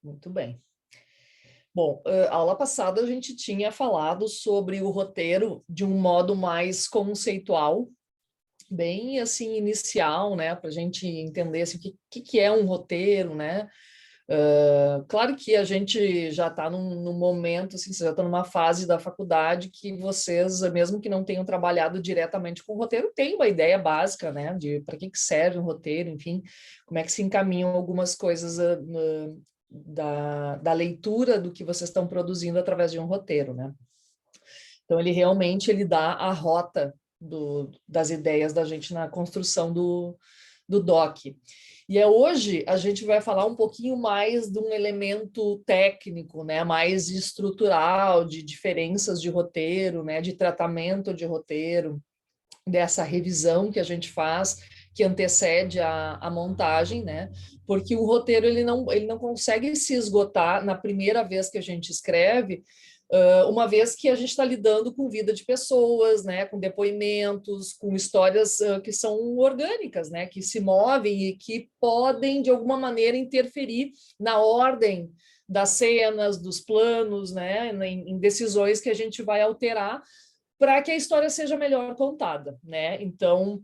Muito bem. Bom, a aula passada a gente tinha falado sobre o roteiro de um modo mais conceitual, bem assim inicial, né, para a gente entender assim, o que é um roteiro, né? Claro que a gente já está num momento, assim, você já está numa fase da faculdade que vocês, mesmo que não tenham trabalhado diretamente com o roteiro, têm uma ideia básica, né, de para que serve um roteiro, enfim, como é que se encaminham algumas coisas da leitura do que vocês estão produzindo através de um roteiro, né? Então, ele dá a rota das ideias da gente na construção do doc. E hoje a gente vai falar um pouquinho mais de um elemento técnico, né, mais estrutural, de diferenças de roteiro, né, de tratamento de roteiro, dessa revisão que a gente faz, que antecede a montagem, né? Porque o roteiro ele não consegue se esgotar na primeira vez que a gente escreve, uma vez que a gente está lidando com vida de pessoas, né, com depoimentos, com histórias que são orgânicas, né, que se movem e que podem, de alguma maneira, interferir na ordem das cenas, dos planos, né, em decisões que a gente vai alterar para que a história seja melhor contada, né? Então,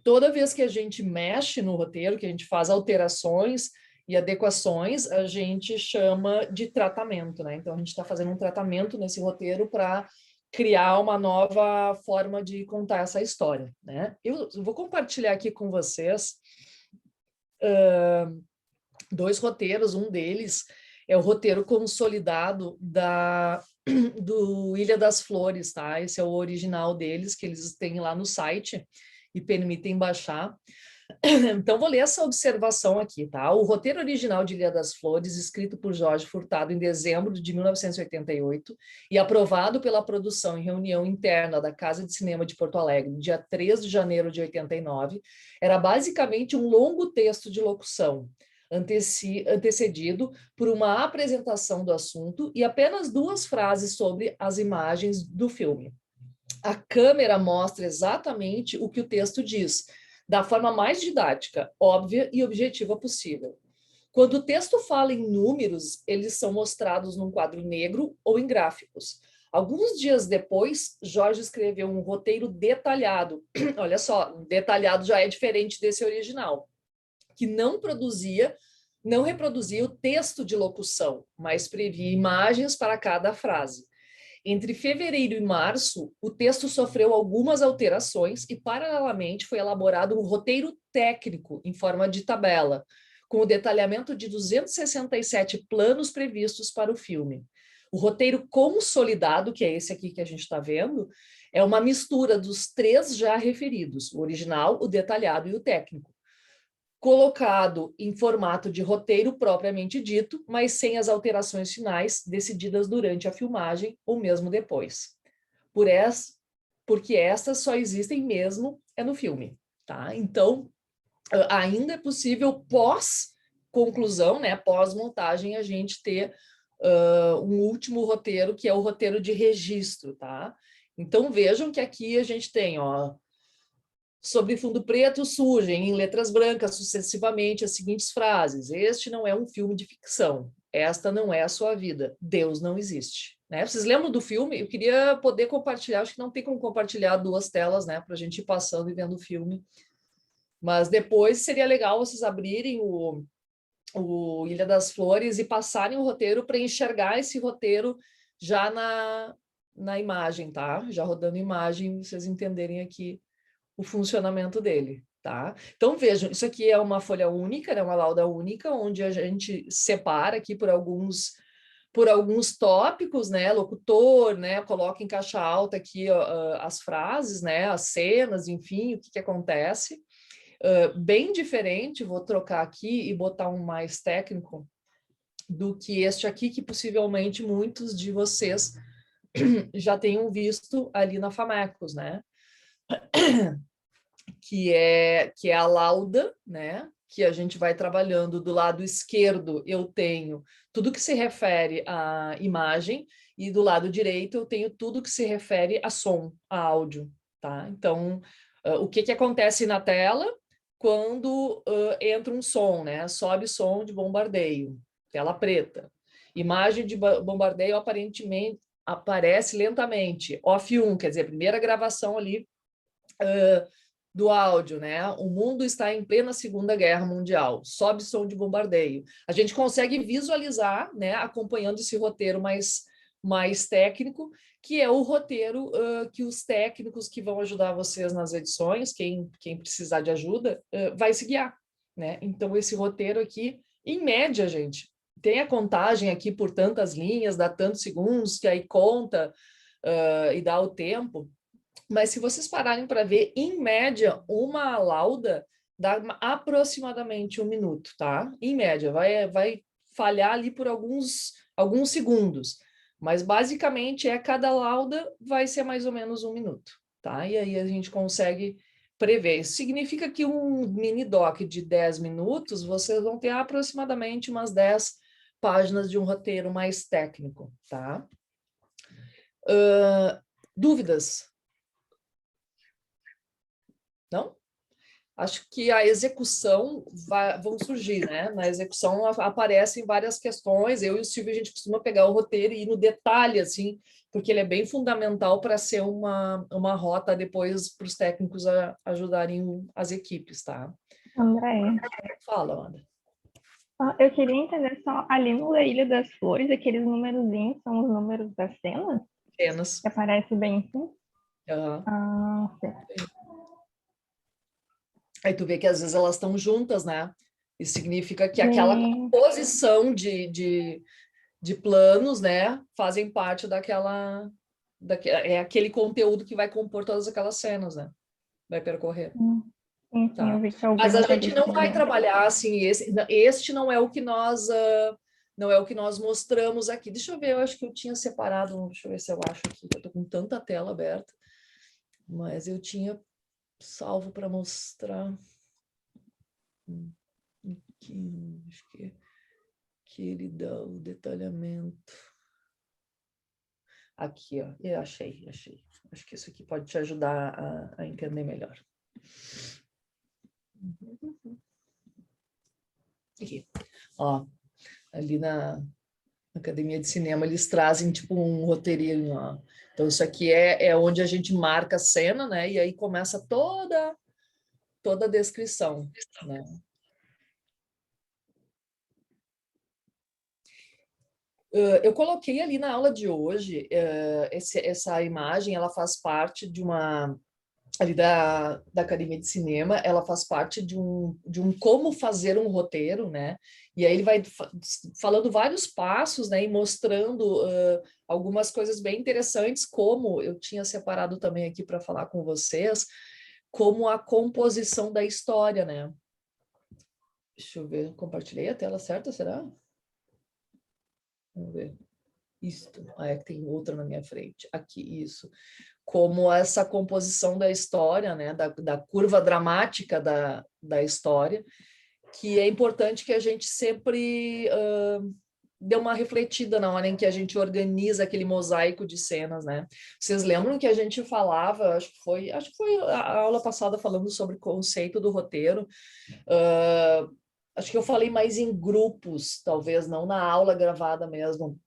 toda vez que a gente mexe no roteiro, que a gente faz alterações e adequações, a gente chama de tratamento, né? Então, a gente está fazendo um tratamento nesse roteiro para criar uma nova forma de contar essa história, né? Eu vou compartilhar aqui com vocês dois roteiros. Um deles é o roteiro consolidado do Ilha das Flores, tá? Esse é o original deles, que eles têm lá no site e permitem baixar. Então, vou ler essa observação aqui, tá? O roteiro original de Ilha das Flores, escrito por Jorge Furtado em dezembro de 1988 e aprovado pela produção em reunião interna da Casa de Cinema de Porto Alegre, dia 3 de janeiro de 89, era basicamente um longo texto de locução, antecedido por uma apresentação do assunto e apenas duas frases sobre as imagens do filme. A câmera mostra exatamente o que o texto diz, da forma mais didática, óbvia e objetiva possível. Quando o texto fala em números, eles são mostrados num quadro negro ou em gráficos. Alguns dias depois, Jorge escreveu um roteiro detalhado. Olha só, detalhado já é diferente desse original, que não reproduzia o texto de locução, mas previa imagens para cada frase. Entre fevereiro e março, o texto sofreu algumas alterações e, paralelamente, foi elaborado um roteiro técnico em forma de tabela, com o detalhamento de 267 planos previstos para o filme. O roteiro consolidado, que é esse aqui que a gente está vendo, é uma mistura dos três já referidos, o original, o detalhado e o técnico, colocado em formato de roteiro propriamente dito, mas sem as alterações finais decididas durante a filmagem ou mesmo depois. Porque estas só existem mesmo no filme, tá? Então, ainda é possível pós-conclusão, né, pós-montagem, a gente ter um último roteiro, que é o roteiro de registro, tá? Então, vejam que aqui a gente tem, ó, sobre fundo preto surgem em letras brancas sucessivamente as seguintes frases: este não é um filme de ficção, esta não é a sua vida, Deus não existe. Né? Vocês lembram do filme? Eu queria poder compartilhar, acho que não tem como compartilhar duas telas, né, para a gente ir passando e vendo o filme, mas depois seria legal vocês abrirem o Ilha das Flores e passarem o roteiro para enxergar esse roteiro já na imagem, tá? Já rodando imagem, vocês entenderem aqui o funcionamento dele, tá? Então, vejam, isso aqui é uma folha única, né, uma lauda única, onde a gente separa aqui por alguns tópicos, né, locutor, né, coloca em caixa alta aqui as frases, né, as cenas, enfim, o que acontece. Bem diferente, vou trocar aqui e botar um mais técnico do que este aqui, que possivelmente muitos de vocês já tenham visto ali na Famecos, né? Que é a lauda, né? Que a gente vai trabalhando. Do lado esquerdo eu tenho tudo que se refere à imagem e do lado direito eu tenho tudo que se refere a som, a áudio, tá? Então, o que acontece na tela quando entra um som, né? Sobe som de bombardeio. tela preta. Imagem de bombardeio aparentemente aparece lentamente. Off 1, quer dizer, a primeira gravação ali do áudio, né? O mundo está em plena Segunda Guerra Mundial. Sobe som de bombardeio. A gente consegue visualizar, né? Acompanhando esse roteiro mais técnico, que é o roteiro que os técnicos que vão ajudar vocês nas edições, quem precisar de ajuda, vai se guiar, né? Então, esse roteiro aqui, em média, gente, tem a contagem aqui por tantas linhas, dá tantos segundos, que aí conta e dá o tempo. Mas se vocês pararem para ver, em média, uma lauda dá aproximadamente 1 minuto, tá? Em média, vai falhar ali por alguns segundos. Mas basicamente cada lauda vai ser mais ou menos 1 minuto, tá? E aí a gente consegue prever. Isso significa que um mini doc de 10 minutos, vocês vão ter aproximadamente umas 10 páginas de um roteiro mais técnico, tá? Dúvidas? Não? Acho que a execução vão surgir, né? Na execução aparecem várias questões. Eu e o Silvio, a gente costuma pegar o roteiro e ir no detalhe, assim, porque ele é bem fundamental para ser uma rota depois para os técnicos ajudarem as equipes, tá? Andréia. Fala, Amanda. Eu queria entender só, ali no Ilha das Flores, aqueles númerozinhos são os números das cenas? Cenas. Que aparece bem assim? Uhum. Certo. Aí tu vê que às vezes elas estão juntas, né? Isso significa que aquela composição de planos, né, fazem parte é aquele conteúdo que vai compor todas aquelas cenas, né? Vai percorrer. Sim, Tá. eu vi que Mas a gente não vai trabalhar assim, este não é o que nós mostramos aqui. Deixa eu ver, eu acho que eu tinha separado, deixa eu ver se eu acho aqui, eu tô com tanta tela aberta, mas eu tinha salvo para mostrar aqui, acho que ele dá o detalhamento. Aqui, ó, eu achei. Acho que isso aqui pode te ajudar a entender melhor. Aqui, ó, ali na Academia de Cinema eles trazem tipo um roteirinho, ó. Então isso aqui é onde a gente marca a cena, né? E aí começa toda a descrição, né? Eu coloquei ali na aula de hoje, essa imagem, ela faz parte de uma ali da Academia de Cinema, ela faz parte de um como fazer um roteiro, né? E aí ele vai falando vários passos, né? E mostrando algumas coisas bem interessantes, como eu tinha separado também aqui para falar com vocês, como a composição da história, né? Deixa eu ver, compartilhei a tela certa, será? Vamos ver. Isto, é que tem outra na minha frente. Aqui, isso. Como essa composição da história, né, da curva dramática da história, que é importante que a gente sempre dê uma refletida na hora em que a gente organiza aquele mosaico de cenas, né? Vocês lembram que a gente falava, acho que foi a aula passada falando sobre o conceito do roteiro, acho que eu falei mais em grupos, talvez não na aula gravada mesmo,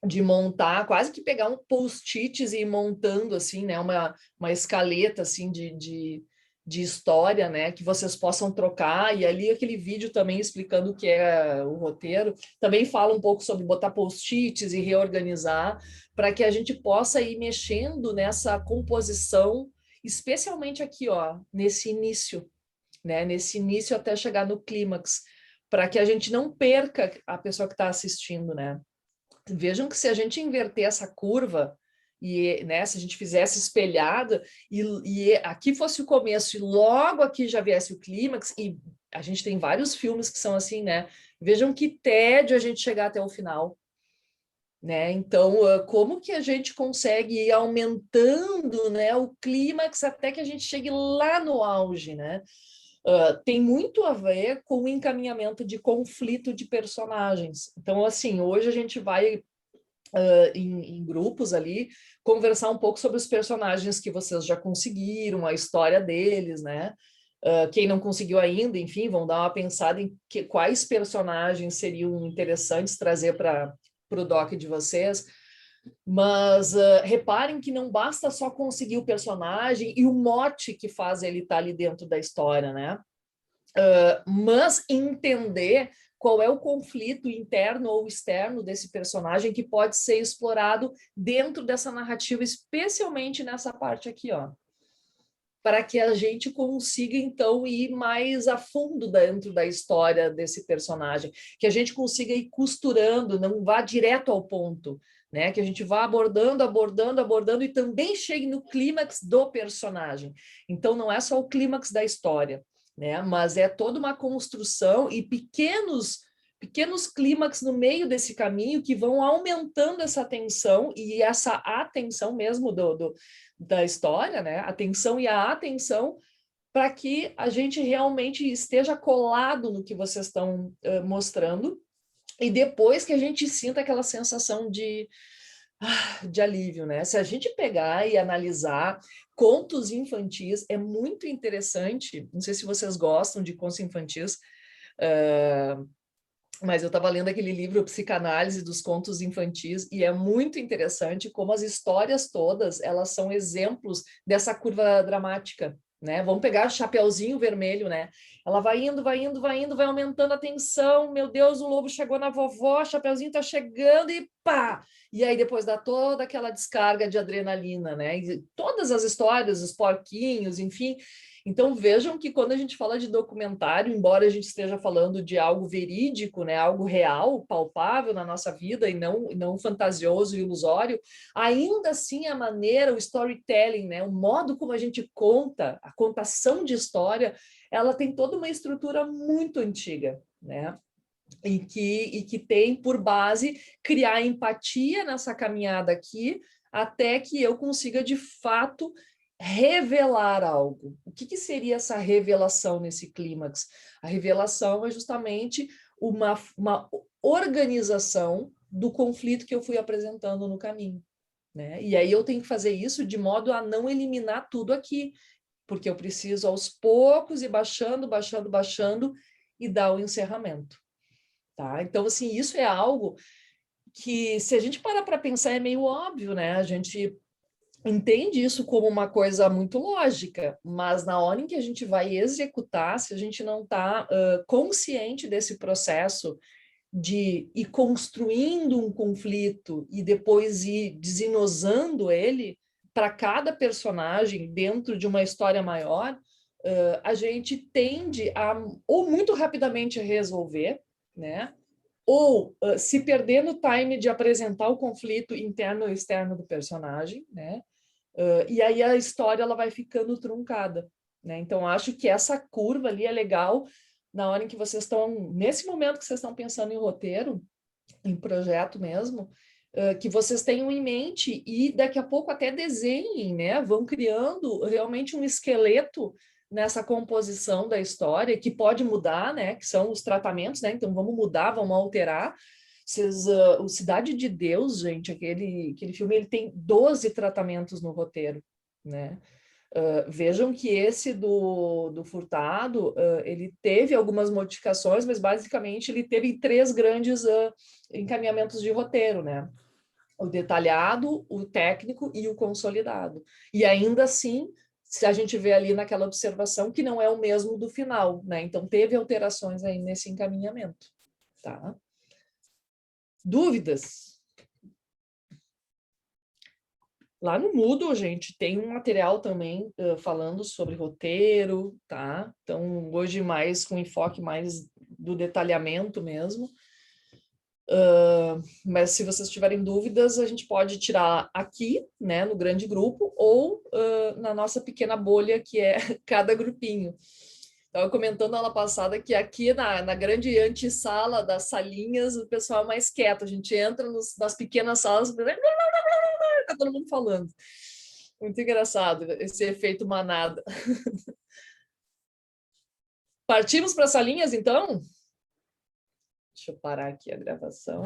de montar, quase que pegar um post-its e ir montando, assim, né, uma escaleta, assim, de história, né, que vocês possam trocar, e ali aquele vídeo também explicando o que é o roteiro, também fala um pouco sobre botar post-its e reorganizar, para que a gente possa ir mexendo nessa composição, especialmente aqui, ó, nesse início, né, nesse início até chegar no clímax, para que a gente não perca a pessoa que está assistindo, né. Vejam que se a gente inverter essa curva e, né, se a gente fizesse espelhada e aqui fosse o começo e logo aqui já viesse o clímax, e a gente tem vários filmes que são assim, né? Vejam que tédio a gente chegar até o final, né? Então, como que a gente consegue ir aumentando, né, o clímax até que a gente chegue lá no auge, né? Tem muito a ver com o encaminhamento de conflito de personagens. Então, assim, hoje a gente vai, em grupos ali, conversar um pouco sobre os personagens que vocês já conseguiram, a história deles, né? Quem não conseguiu ainda, enfim, vão dar uma pensada em quais personagens seriam interessantes trazer para o doc de vocês. Mas reparem que não basta só conseguir o personagem e o mote que faz ele estar ali dentro da história, né? Mas entender qual é o conflito interno ou externo desse personagem que pode ser explorado dentro dessa narrativa, especialmente nessa parte aqui, ó, para que a gente consiga, então, ir mais a fundo dentro da história desse personagem, que a gente consiga ir costurando, não vá direto ao ponto, né? Que a gente vá abordando, abordando, abordando e também chegue no clímax do personagem. Então, não é só o clímax da história, né? Mas é toda uma construção e pequenos clímax no meio desse caminho que vão aumentando essa tensão e essa atenção mesmo da história, né? A atenção e a atenção para que a gente realmente esteja colado no que vocês estão mostrando e depois que a gente sinta aquela sensação de alívio, né? Se a gente pegar e analisar contos infantis, é muito interessante, não sei se vocês gostam de contos infantis, mas eu estava lendo aquele livro Psicanálise dos Contos Infantis e é muito interessante como as histórias todas, elas são exemplos dessa curva dramática, né? Vamos pegar Chapeuzinho Vermelho, né? Ela vai indo, vai indo, vai indo, vai aumentando a tensão, meu Deus, o lobo chegou na vovó, Chapeuzinho está chegando e pá! E aí depois dá toda aquela descarga de adrenalina, né? E todas as histórias, os porquinhos, enfim. Então vejam que quando a gente fala de documentário, embora a gente esteja falando de algo verídico, né, algo real, palpável na nossa vida e não fantasioso e ilusório, ainda assim a maneira, o storytelling, né, o modo como a gente conta, a contação de história, ela tem toda uma estrutura muito antiga, né? E que tem por base criar empatia nessa caminhada aqui, até que eu consiga, de fato, revelar algo. O que seria essa revelação nesse clímax? A revelação é justamente uma organização do conflito que eu fui apresentando no caminho, né? E aí eu tenho que fazer isso de modo a não eliminar tudo aqui, porque eu preciso aos poucos ir baixando, baixando, baixando e dar o encerramento. Tá? Então, assim, isso é algo que, se a gente parar para pensar, é meio óbvio, né? A gente entende isso como uma coisa muito lógica, mas na hora em que a gente vai executar, se a gente não está consciente desse processo de ir construindo um conflito e depois ir desenosando ele para cada personagem dentro de uma história maior, a gente tende a, ou muito rapidamente resolver, né? Ou se perder no time de apresentar o conflito interno e externo do personagem, né? E aí a história ela vai ficando truncada, né? Então acho que essa curva ali é legal na hora em que vocês estão, nesse momento que vocês estão pensando em roteiro, em projeto mesmo, que vocês tenham em mente e daqui a pouco até desenhem, né? Vão criando realmente um esqueleto nessa composição da história, que pode mudar, né? Que são os tratamentos, né? Então vamos mudar, vamos alterar. O Cidade de Deus, gente, aquele filme, ele tem 12 tratamentos no roteiro, né? Vejam que esse do Furtado, ele teve algumas modificações, mas basicamente ele teve 3 grandes encaminhamentos de roteiro, né? O detalhado, o técnico e o consolidado. E ainda assim, se a gente vê ali naquela observação que não é o mesmo do final, né? Então teve alterações aí nesse encaminhamento, tá? Dúvidas? Lá no Moodle, gente, tem um material também falando sobre roteiro, tá? Então, hoje mais com enfoque mais do detalhamento mesmo. Mas se vocês tiverem dúvidas, a gente pode tirar aqui, né, no grande grupo, ou na nossa pequena bolha, que é cada grupinho. Estava comentando na aula passada que aqui na grande antessala das salinhas, o pessoal é mais quieto. A gente entra nas pequenas salas, está todo mundo falando. Muito engraçado esse efeito manada. Partimos para as salinhas, então? Deixa eu parar aqui a gravação.